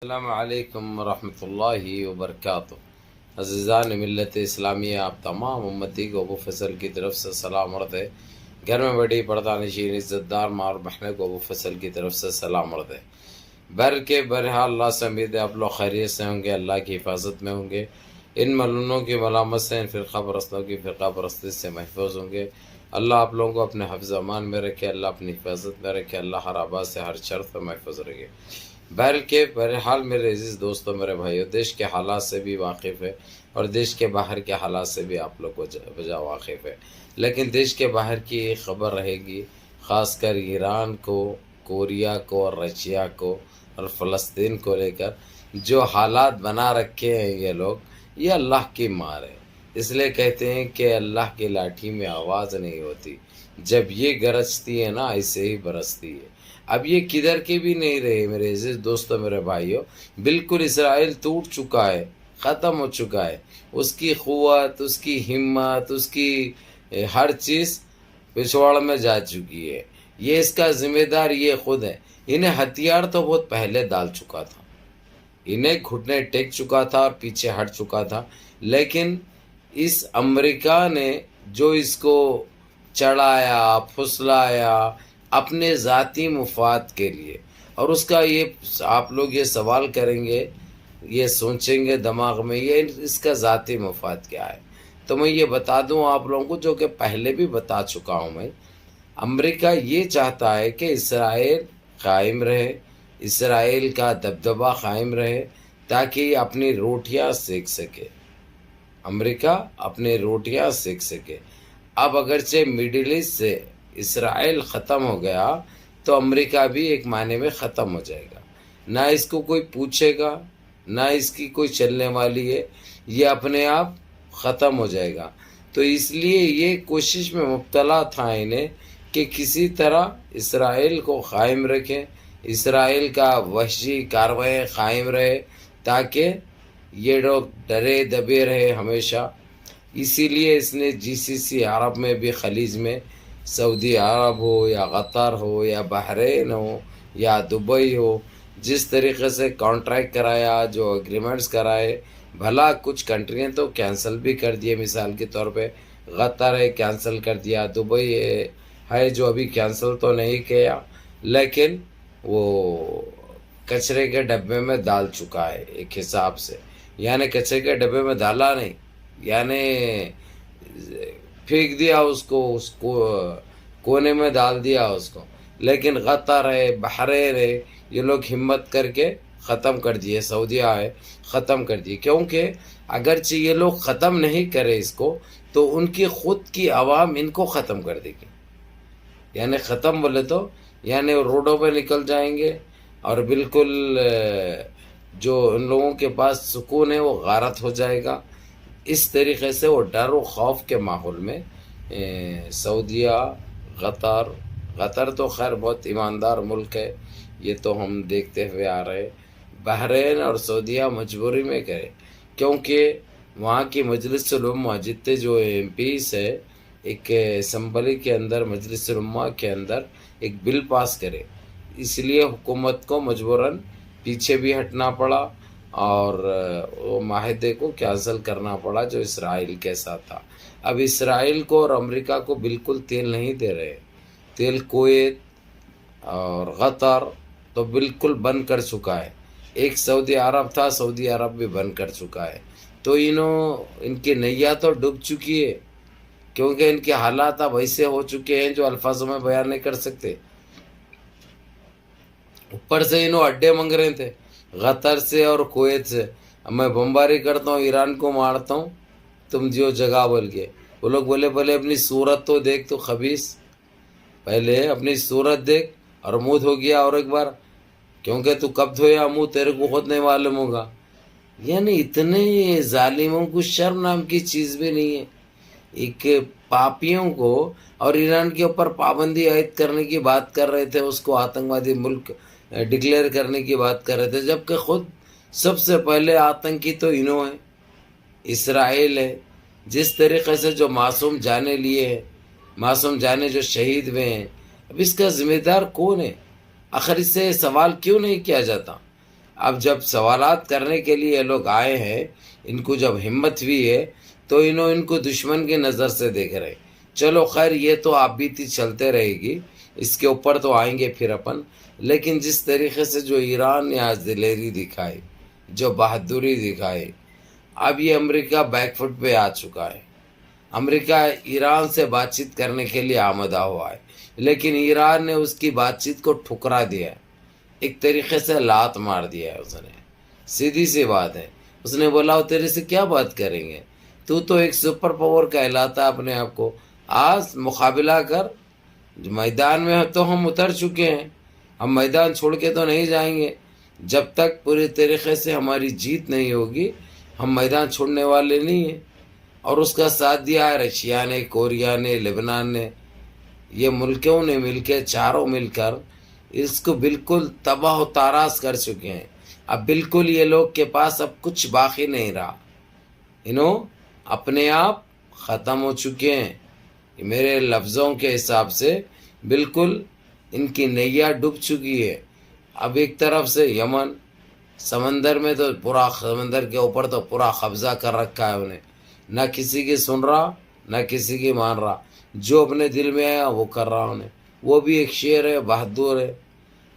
السلام علیکم ورحمۃ اللہ وبرکاتہ۔ عزیزان ملت اسلامیہ، آپ تمام امتی کو ابو فصل کی طرف سے سلام عرض ہے۔ گھر میں بڑی پردہ نشین عزت دار ماں اور بہنوں کو ابو فصل کی طرف سے سلام عرض ہے۔ بہرحال اللہ سے امید ہے آپ لوگ خیریت سے ہوں گے، اللہ کی حفاظت میں ہوں گے، ان ملعونوں کی ملامت سے، ان فرقہ پرستوں کی فرقہ پرستی سے محفوظ ہوں گے۔ اللہ آپ لوگوں کو اپنے حفظ امان میں رکھے، اللہ اپنی حفاظت میں رکھے، اللہ ہر آباد سے ہر شر سے محفوظ رکھے۔ بہرحال میرے عزیز دوستوں، میرے بھائیوں، دیش کے حالات سے بھی واقف ہے اور دیش کے باہر کے حالات سے بھی آپ لوگ کو بجا واقف ہے، لیکن دیش کے باہر کی ایک خبر رہے گی، خاص کر ایران کو، کوریا کو اور رشیا کو اور فلسطین کو لے کر جو حالات بنا رکھے ہیں یہ لوگ، یہ اللہ کی مار ہے۔ اس لیے کہتے ہیں کہ اللہ کی لاٹھی میں آواز نہیں ہوتی، جب یہ گرجتی ہے نا ایسے ہی برستی ہے۔ اب یہ کدھر کے بھی نہیں رہے میرے عزیز دوستوں، میرے بھائیوں، بالکل اسرائیل ٹوٹ چکا ہے، ختم ہو چکا ہے، اس کی قوت، اس کی ہمت، اس کی ہر چیز پچھوڑ میں جا چکی ہے۔ یہ اس کا ذمہ دار یہ خود ہے۔ انہیں ہتھیار تو بہت پہلے ڈال چکا تھا، انہیں گھٹنے ٹیک چکا تھا اور پیچھے ہٹ چکا تھا، لیکن اس امریکہ نے جو اس کو چڑھایا، پھسلایا اپنے ذاتی مفاد کے لیے، اور اس کا یہ آپ لوگ یہ سوال کریں گے، یہ سوچیں گے دماغ میں، یہ اس کا ذاتی مفاد کیا ہے؟ تو میں یہ بتا دوں آپ لوگوں کو، جو کہ پہلے بھی بتا چکا ہوں میں، امریکہ یہ چاہتا ہے کہ اسرائیل قائم رہے، اسرائیل کا دبدبہ قائم رہے، تاکہ یہ اپنی روٹیاں سیک سکے، امریکہ اپنی روٹیاں سیک سکے۔ اب اگرچہ مڈل ایسٹ سے اسرائیل ختم ہو گیا تو امریکہ بھی ایک معنی میں ختم ہو جائے گا، نہ اس کو کوئی پوچھے گا، نہ اس کی کوئی چلنے والی ہے، یہ اپنے آپ ختم ہو جائے گا۔ تو اس لیے یہ کوشش میں مبتلا تھا انہیں کہ کسی طرح اسرائیل کو قائم رکھیں، اسرائیل کا وحشی کارروائی قائم رہے، تاکہ یہ لوگ ڈرے دبے رہے ہمیشہ۔ اسی لیے اس نے جی سی سی عرب میں بھی، خلیج میں، سعودی عرب ہو یا قطر ہو یا بحرین ہو یا دبئی ہو، جس طریقے سے کانٹریکٹ کرایا، جو اگریمنٹس کرائے، بھلا کچھ کنٹریاں تو کینسل بھی کر دیے، مثال کے طور پہ قطر ہے کینسل کر دیا، دبئی ہے جو ابھی کینسل تو نہیں کیا، لیکن وہ کچرے کے ڈبے میں ڈال چکا ہے ایک حساب سے، یعنی کچرے کے ڈبے میں ڈالا نہیں، یعنی پھینک دیا اس کو کونے میں ڈال دیا اس کو، لیکن قطر ہے، بحرین ہے، یہ لوگ ہمت کر کے ختم کر دیے، سعودیہ ہے ختم کر دیے، کیونکہ اگرچہ یہ لوگ ختم نہیں کرے اس کو، تو ان کی خود کی عوام ان کو ختم کر دے گی، یعنی ختم بولے تو یعنی روڈوں پہ نکل جائیں گے، اور بالکل جو ان لوگوں کے پاس سکون ہے وہ غارت ہو جائے گا۔ اس طریقے سے وہ ڈر و خوف کے ماحول میں سعودیہ، قطر تو خیر بہت ایماندار ملک ہے، یہ تو ہم دیکھتے ہوئے آ رہے، بحرین اور سعودیہ مجبوری میں کرے، کیونکہ وہاں کی مجلس العلماء جتنے جو ایم پیز ہے، ایک اسمبلی کے اندر، مجلس العلماء کے اندر ایک بل پاس کرے، اس لیے حکومت کو مجبوراً پیچھے بھی ہٹنا پڑا اور وہ معاہدے کو کینسل کرنا پڑا جو اسرائیل کے ساتھ تھا۔ اب اسرائیل کو اور امریکہ کو بالکل تیل نہیں دے رہے، تیل کویت اور قطر تو بالکل بند کر چکا ہے، ایک سعودی عرب تھا، سعودی عرب بھی بند کر چکا ہے، تو ان کی نیا تو ڈوب چکی ہے، کیونکہ ان کے حالات اب ایسے ہو چکے ہیں جو الفاظوں میں بیان نہیں کر سکتے۔ اوپر سے انہوں اڈے منگ رہے تھے قطر سے اور کویت سے، میں بمباری کرتا ہوں، ایران کو مارتا ہوں، تم جو جگہ بول کے، وہ لوگ بولے بھلے اپنی صورت تو دیکھ، تو خبیث پہلے اپنی صورت دیکھ، اور منہ دھو گیا اور ایک بار، کیونکہ تو کب دھویا منہ تیرے کو خود نہیں معلوم ہوگا۔ یعنی اتنے ظالموں کو شرم نام کی چیز بھی نہیں ہے، ایک پاپیوں کو، اور ایران کے اوپر پابندی عائد کرنے کی بات کر رہے تھے، اس کو آتنکوادی ملک ڈکلیئر کرنے کی بات کر رہے تھے، جبکہ خود سب سے پہلے آتنکی تو انہوں ہیں، اسرائیل ہے۔ جس طریقے سے جو معصوم جانے لیے ہیں، معصوم جانے جو شہید ہوئے ہیں، اب اس کا ذمہ دار کون ہے؟ آخر اس سے سوال کیوں نہیں کیا جاتا؟ اب جب سوالات کرنے کے لیے لوگ آئے ہیں، ان کو جب ہمت ہوئی ہے تو ان کو دشمن کی نظر سے دیکھ رہے. چلو خیر، یہ تو آپ بیتی چلتے رہے گی، اس کے اوپر تو آئیں گے پھر اپن. لیکن جس طریقے سے جو ایران نے آج دلیری دکھائی، جو بہادری دکھائی، اب یہ امریکہ بیک فٹ پہ آ چکا ہے. امریکہ ایران سے بات چیت کرنے کے لیے آمدہ ہوا ہے، لیکن ایران نے اس کی بات چیت کو ٹھکرا دیا ہے. ایک طریقے سے لات مار دیا ہے اس نے. سیدھی سی بات ہے. اس نے بولا وہ تیرے سے کیا بات کریں گے، تو ایک سپر پاور کہلاتا اپنے آپ کو. آج مقابلہ کر. میدان میں تو ہم اتر چکے ہیں، ہم میدان چھوڑ کے تو نہیں جائیں گے. جب تک پوری طریقے سے ہماری جیت نہیں ہوگی ہم میدان چھوڑنے والے نہیں ہیں. اور اس کا ساتھ دیا ہے رشیا نے، کوریا نے، لبنان نے. یہ ملکوں نے مل کے، چاروں مل کر اس کو بالکل تباہ و تاراج کر چکے ہیں. اب بالکل یہ لوگ کے پاس اب کچھ باقی نہیں رہا. اپنے آپ ختم ہو چکے ہیں. میرے لفظوں کے حساب سے بالکل ان کی نیا ڈوب چکی ہے. اب ایک طرف سے یمن، سمندر میں تو پورا، سمندر کے اوپر تو پورا قبضہ کر رکھا ہے انہیں. نہ کسی کی سن رہا، نہ کسی کی مان رہا. جو اپنے دل میں آیا وہ کر رہا انہیں. وہ بھی ایک شعر ہے، بہادر ہے.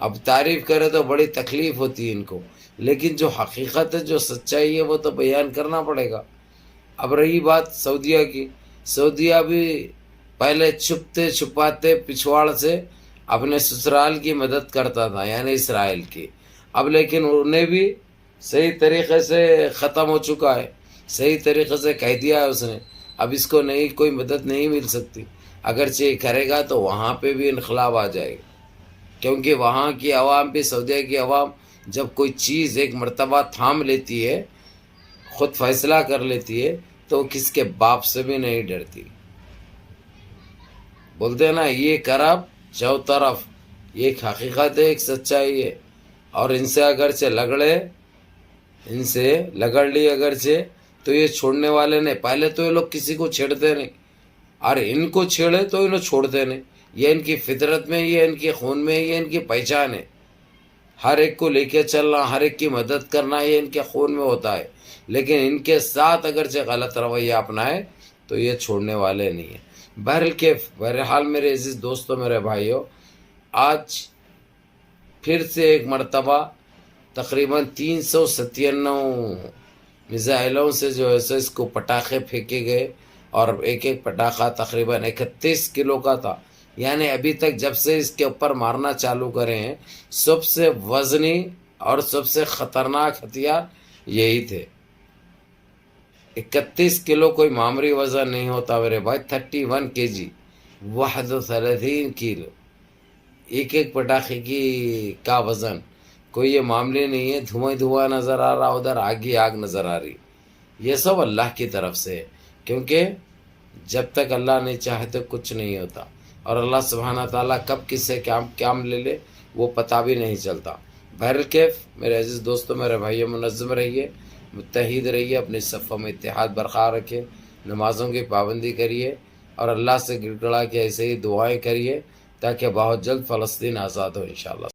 اب تعریف کرے تو بڑی تکلیف ہوتی ہے ان کو، لیکن جو حقیقت ہے، جو سچائی ہے، وہ تو بیان کرنا پڑے گا. اب رہی بات سعودیہ کی، سعودیہ بھی پہلے چھپتے چھپاتے پچھواڑ سے اپنے سسرال کی مدد کرتا تھا، یعنی اسرائیل کی. اب لیکن انہیں بھی صحیح طریقے سے ختم ہو چکا ہے، صحیح طریقے سے کہہ دیا ہے اس نے. اب اس کو نہیں، کوئی مدد نہیں مل سکتی. اگرچہ یہ کرے گا تو وہاں پہ بھی انقلاب آ جائے گا، کیونکہ وہاں کی عوام بھی، سعودیہ کی عوام جب کوئی چیز ایک مرتبہ تھام لیتی ہے، خود فیصلہ کر لیتی ہے، تو کس کے باپ سے بھی نہیں ڈرتی. بولتے ہیں نا، یہ کرب چو طرف. یہ ایک حقیقت ہے، ایک سچائی ہے. اور ان سے اگرچہ لگڑ لی اگرچہ، تو یہ چھوڑنے والے نہیں. پہلے تو یہ لوگ کسی کو چھیڑتے نہیں، اور ان کو چھیڑے تو انہوں چھوڑتے نہیں. یہ ان کی فطرت میں، یہ ان کے خون میں، یہ ان کی پہچان ہے. ہر ایک کو لے کے چلنا، ہر ایک کی مدد کرنا، یہ ان کے خون میں ہوتا ہے. لیکن ان کے ساتھ اگرچہ غلط رویہ اپنائے تو یہ چھوڑنے والے نہیں ہیں. بہرحال میرے عزیز دوستوں، میرے بھائیوں، آج پھر سے ایک مرتبہ تقریباً 397 میزائلوں سے جو ہے اس کو پٹاخے پھینکے گئے، اور ایک ایک پٹاخہ تقریباً 31 کلو کا تھا. یعنی ابھی تک جب سے اس کے اوپر مارنا چالو کرے ہیں، سب سے وزنی اور سب سے خطرناک ہتھیار یہی تھے. 31 کلو کوئی معمولی وزن نہیں ہوتا میرے بھائی. 31 kg، 31 کلو ایک ایک پٹاخے کا وزن کوئی یہ معاملے نہیں ہے. دھواں نظر آ رہا، ادھر آگ ہی آگ نظر آ رہی. یہ سب اللہ کی طرف سے، کیونکہ جب تک اللہ نہیں چاہے تو کچھ نہیں ہوتا. اور اللہ سبحانہ تعالیٰ کب کس سے کام لے لے وہ پتہ بھی نہیں چلتا. بہرکیف میرے عزیز دوستوں، میرے بھائیوں، منظم رہیے، متحد رہیے، اپنی صفوں میں اتحاد برقرار رکھیں، نمازوں کی پابندی کریے، اور اللہ سے گڑ گڑا کے ایسے ہی دعائیں کریے تاکہ بہت جلد فلسطین آزاد ہو انشاءاللہ.